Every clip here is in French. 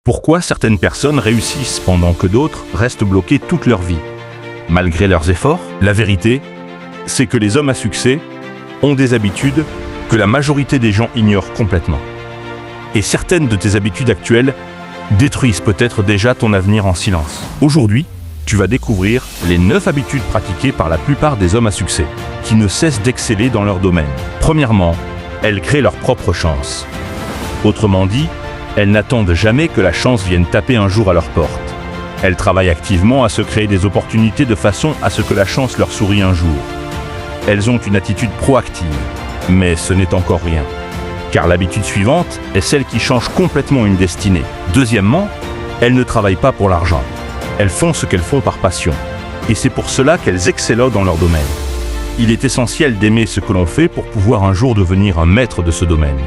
Pourquoi certaines personnes réussissent pendant que d'autres restent bloquées toute leur vie, malgré leurs efforts? La vérité, c'est que les hommes à succès ont des habitudes que la majorité des gens ignorent complètement. Et certaines de tes habitudes actuelles détruisent peut-être déjà ton avenir en silence. Aujourd'hui, tu vas découvrir les 9 habitudes pratiquées par la plupart des hommes à succès, qui ne cessent d'exceller dans leur domaine. Premièrement, elles créent leur propre chance. Autrement dit, elles n'attendent jamais que la chance vienne taper un jour à leur porte. Elles travaillent activement à se créer des opportunités de façon à ce que la chance leur sourie un jour. Elles ont une attitude proactive, mais ce n'est encore rien. Car l'habitude suivante est celle qui change complètement une destinée. Deuxièmement, elles ne travaillent pas pour l'argent. Elles font ce qu'elles font par passion. Et c'est pour cela qu'elles excellent dans leur domaine. Il est essentiel d'aimer ce que l'on fait pour pouvoir un jour devenir un maître de ce domaine.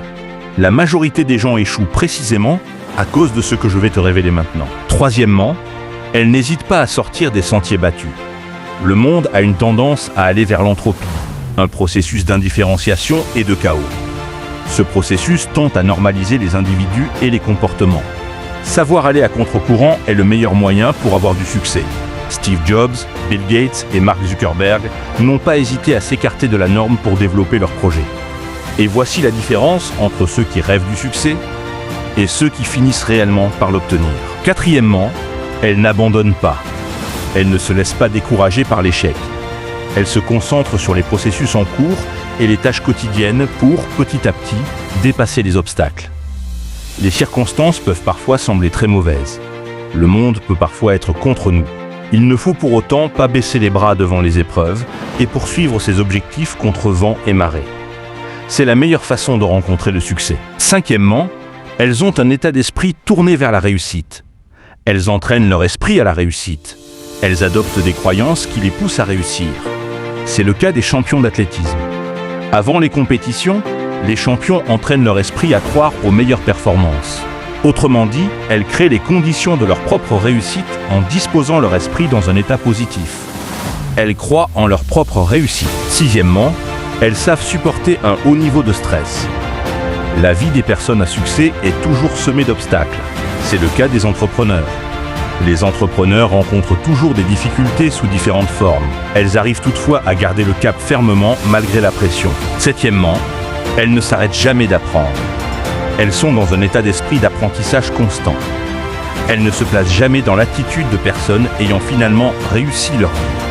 La majorité des gens échouent précisément à cause de ce que je vais te révéler maintenant. Troisièmement, elles n'hésitent pas à sortir des sentiers battus. Le monde a une tendance à aller vers l'entropie, un processus d'indifférenciation et de chaos. Ce processus tend à normaliser les individus et les comportements. Savoir aller à contre-courant est le meilleur moyen pour avoir du succès. Steve Jobs, Bill Gates et Mark Zuckerberg n'ont pas hésité à s'écarter de la norme pour développer leurs projets. Et voici la différence entre ceux qui rêvent du succès et ceux qui finissent réellement par l'obtenir. Quatrièmement, elles n'abandonnent pas. Elles ne se laissent pas décourager par l'échec. Elles se concentrent sur les processus en cours et les tâches quotidiennes pour, petit à petit, dépasser les obstacles. Les circonstances peuvent parfois sembler très mauvaises. Le monde peut parfois être contre nous. Il ne faut pour autant pas baisser les bras devant les épreuves et poursuivre ses objectifs contre vent et marée. C'est la meilleure façon de rencontrer le succès. Cinquièmement, elles ont un état d'esprit tourné vers la réussite. Elles entraînent leur esprit à la réussite. Elles adoptent des croyances qui les poussent à réussir. C'est le cas des champions d'athlétisme. Avant les compétitions, les champions entraînent leur esprit à croire aux meilleures performances. Autrement dit, elles créent les conditions de leur propre réussite en disposant leur esprit dans un état positif. Elles croient en leur propre réussite. Sixièmement, elles savent supporter un haut niveau de stress. La vie des personnes à succès est toujours semée d'obstacles. C'est le cas des entrepreneurs. Les entrepreneurs rencontrent toujours des difficultés sous différentes formes. Elles arrivent toutefois à garder le cap fermement malgré la pression. Septièmement, elles ne s'arrêtent jamais d'apprendre. Elles sont dans un état d'esprit d'apprentissage constant. Elles ne se placent jamais dans l'attitude de personnes ayant finalement réussi leur vie.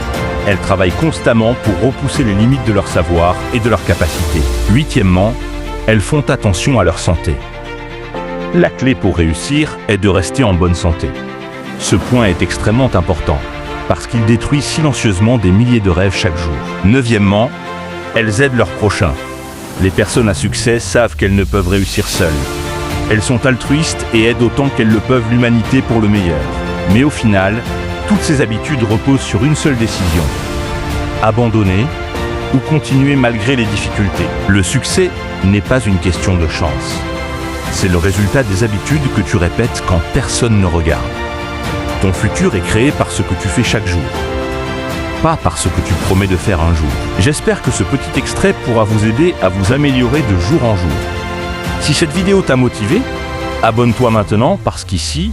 Elles travaillent constamment pour repousser les limites de leur savoir et de leurs capacités. Huitièmement, elles font attention à leur santé. La clé pour réussir est de rester en bonne santé. Ce point est extrêmement important, parce qu'il détruit silencieusement des milliers de rêves chaque jour. Neuvièmement, elles aident leurs prochains. Les personnes à succès savent qu'elles ne peuvent réussir seules. Elles sont altruistes et aident autant qu'elles le peuvent l'humanité pour le meilleur. Mais au final, toutes ces habitudes reposent sur une seule décision. Abandonner ou continuer malgré les difficultés. Le succès n'est pas une question de chance. C'est le résultat des habitudes que tu répètes quand personne ne regarde. Ton futur est créé par ce que tu fais chaque jour, pas par ce que tu promets de faire un jour. J'espère que ce petit extrait pourra vous aider à vous améliorer de jour en jour. Si cette vidéo t'a motivé, abonne-toi maintenant parce qu'ici,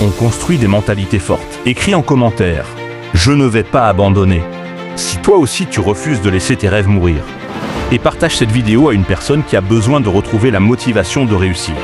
on construit des mentalités fortes. Écris en commentaire « Je ne vais pas abandonner » si toi aussi tu refuses de laisser tes rêves mourir. Et partage cette vidéo à une personne qui a besoin de retrouver la motivation de réussir.